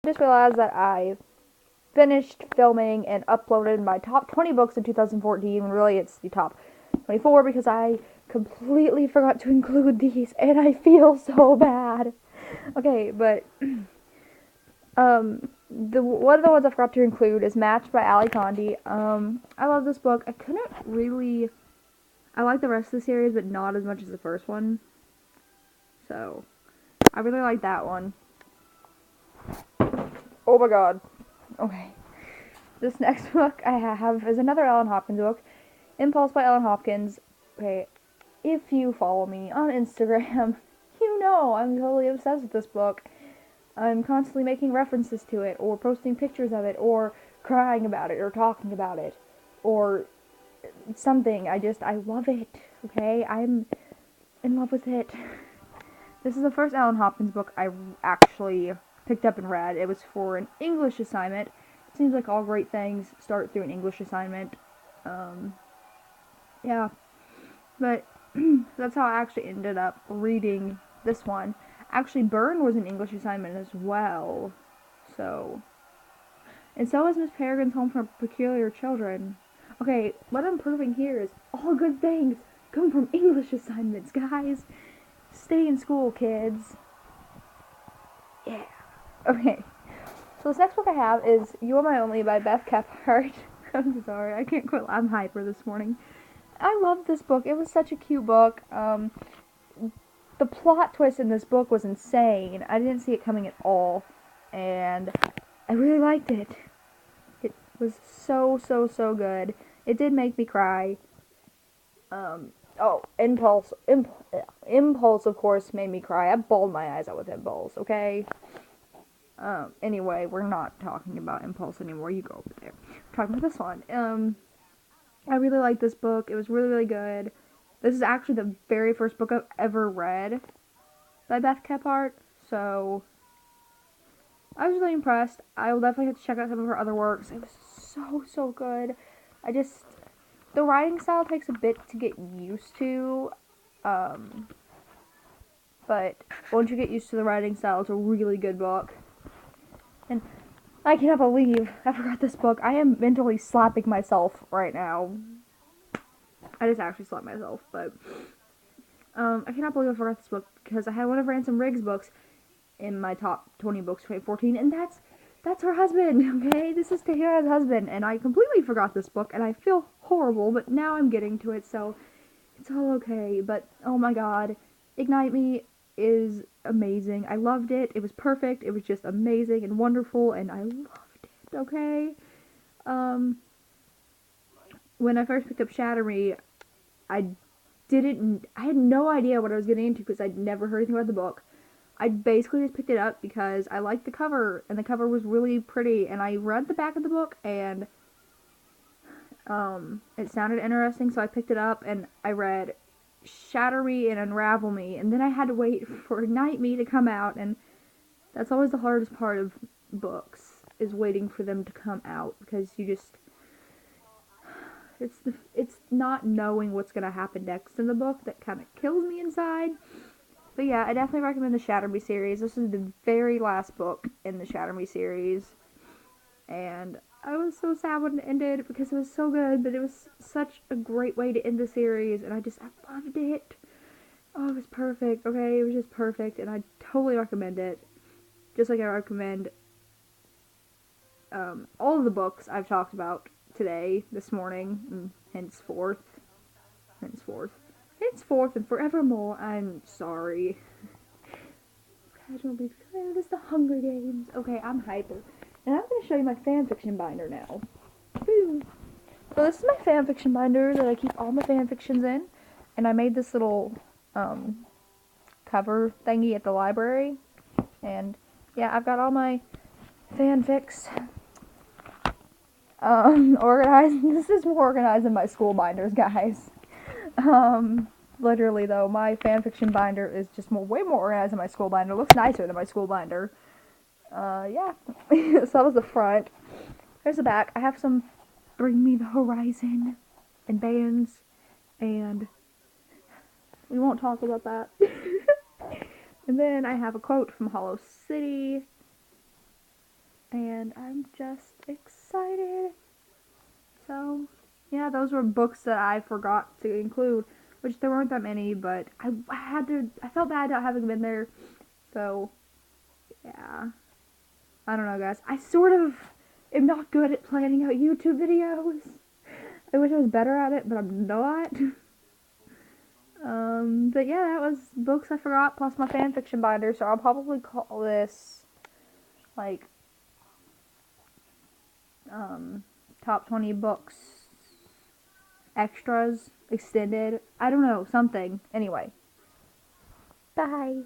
just realized that I finished filming and uploaded my top 20 books in 2014. Really, it's the top 24 because I completely forgot to include these, and I feel so bad. Okay, but the one of the ones I forgot to include is Match by Ali Condi. I love this book. I couldn't really. I like the rest of the series, but not as much as the first one. So, I really like that one. Oh my god. Okay. This next book I have is another Ellen Hopkins book, Impulse by Ellen Hopkins. Okay, if you follow me on Instagram, you know I'm totally obsessed with this book. I'm constantly making references to it, or posting pictures of it, or crying about it, or talking about it, or something. I love it, okay? I'm in love with it. This is the first Ellen Hopkins book I actually picked up and read. It was for an English assignment. It seems like all great things start through an English assignment. Um, yeah, but that's how I actually ended up reading this one. Actually, Burn was an English assignment as well. So, and so is Miss Peregrine's Home for Peculiar Children. Okay, what I'm proving here is all good things come from English assignments, guys. Stay in school, kids. Yeah. Okay. So this next book I have is You Are My Only by Beth Kephart. I'm sorry, I can't quit. I'm hyper this morning. I love this book. It was such a cute book. The plot twist in this book was insane. I didn't see it coming at all, and I really liked it. It was so good. It did make me cry. Impulse, of course, made me cry. I bawled my eyes out with Impulse, okay? Anyway, we're not talking about Impulse anymore. You go over there. We're talking about this one. I really liked this book. It was really good. This is actually the very first book I've ever read by Beth Kephart, so I was really impressed. I will definitely have to check out some of her other works. It was so good. The writing style takes a bit to get used to, but once you get used to the writing style, it's a really good book. And I cannot believe I forgot this book. I am mentally slapping myself right now. I just actually slapped myself, but I cannot believe I forgot this book because I had one of Ransom Riggs' books in my top 20 books 2014, and that's her husband, okay? This is Tahira's husband, and I completely forgot this book, and I feel horrible, but now I'm getting to it, so it's all okay. But oh my god, Ignite Me is amazing. I loved it. It was perfect. It was just amazing and wonderful, and I loved it, okay? Um, when I first picked up Shatter Me, I I had no idea what I was getting into because I'd never heard anything about the book. I basically just picked it up because I liked the cover, and the cover was really pretty, and I read the back of the book, and it sounded interesting, so I picked it up, and I read Shatter Me and Unravel Me, and then I had to wait for Ignite Me to come out, and that's always the hardest part of books, is waiting for them to come out, because you just, it's not knowing what's going to happen next in the book that kind of kills me inside. But yeah, I definitely recommend the Shatter Me series. This is the very last book in the Shatter Me series. And I was so sad when it ended because it was so good, but it was such a great way to end the series, and I loved it. Oh, it was perfect, okay? It was just perfect, and I totally recommend it. Just like I recommend all of the books I've talked about today, this morning, and henceforth and forevermore. I'm sorry. Casual be declared as the Hunger Games. Okay, I'm hyper. And I'm going to show you my fanfiction binder now. Woo. So this is my fanfiction binder that I keep all my fanfictions in. And I made this little cover thingy at the library. And yeah, I've got all my fanfics organized. This is more organized than my school binders, guys. Literally though, my fanfiction binder is just way more organized than my school binder. It looks nicer than my school binder. Yeah. So that was the front. Here's the back. I have some Bring Me the Horizon and bands, and we won't talk about that. And then I have a quote from Hollow City. and I'm just excited. So, yeah, those were books that I forgot to include, which there weren't that many, but I felt bad not having been there. So, yeah. I don't know, guys. I sort of am not good at planning out YouTube videos. I wish I was better at it, but I'm not. But yeah, that was books I forgot plus my fanfiction binder, so I'll probably call this, like, top 20 books extras, extended, I don't know, something. Anyway. Bye.